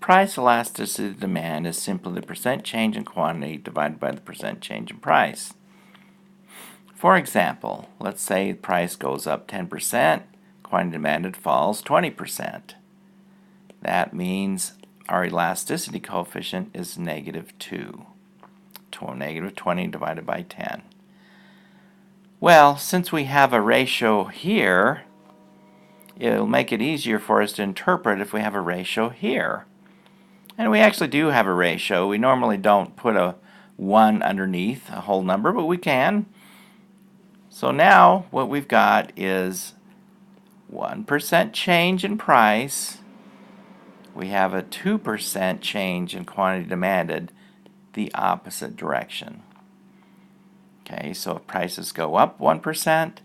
price elasticity of demand is simply the percent change in quantity divided by the percent change in price. For example, let's say the price goes up 10%, quantity demanded falls 20%. That means our elasticity coefficient is -2. Negative 20 divided by 10. Well, since we have a ratio here, it'll make it easier for us to interpret if we have a ratio here. And we actually do have a ratio. We normally don't put a 1 underneath a whole number, but we can. So now what we've got is 1% change in price. We have a 2% change in quantity demanded, the opposite direction. Okay, so if prices go up 1%,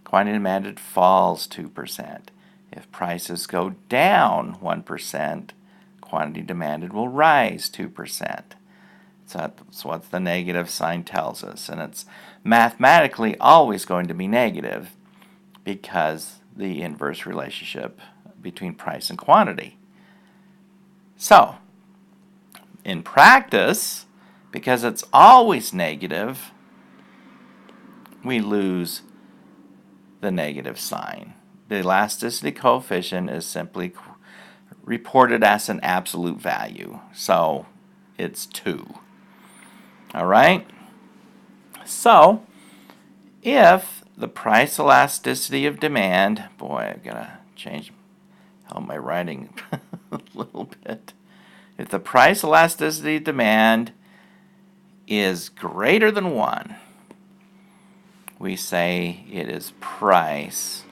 quantity demanded falls 2%. If prices go down 1%, quantity demanded will rise 2%. So that's what the negative sign tells us. And it's mathematically always going to be negative because the inverse relationship between price and quantity. So, in practice, because it's always negative, we lose the negative sign. The elasticity coefficient is simply reported as an absolute value. So it's 2. All right? So if the price elasticity of demand, boy, I've got to change my writing a little bit. If the price elasticity of demand is greater than 1, we say it is price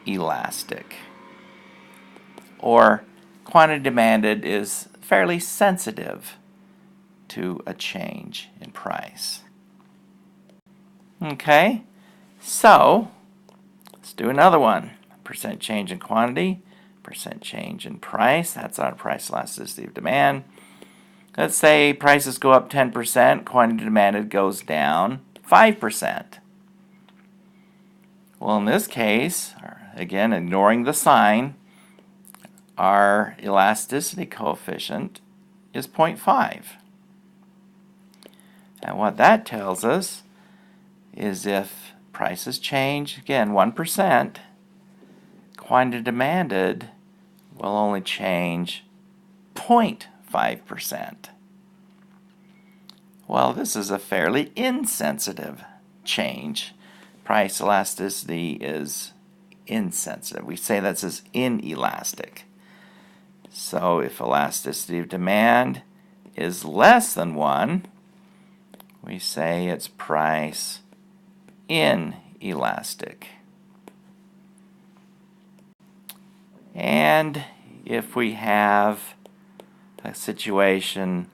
elastic. Or quantity demanded is fairly sensitive to a change in price. Okay, so let's do another one. Percent change in quantity, percent change in price. That's our price elasticity of demand. Let's say prices go up 10%, quantity demanded goes down 5%. Well, in this case, again, ignoring the sign, our elasticity coefficient is 0.5. And what that tells us is if prices change, again, 1%, quantity demanded will only change 0.5%. Well, this is a fairly insensitive change. Price elasticity is insensitive. We say that's as inelastic. So if elasticity of demand is less than 1, we say it's price inelastic. And if we have a situation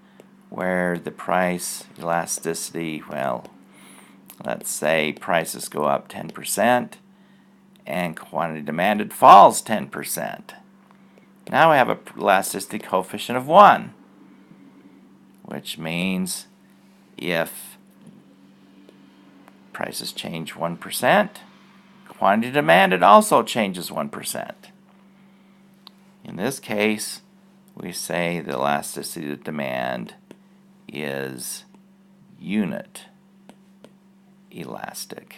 where the price elasticity, well, let's say prices go up 10% and quantity demanded falls 10%. Now we have an elasticity coefficient of 1, which means if prices change 1%, quantity demanded also changes 1%. In this case, we say the elasticity of demand is unit elastic.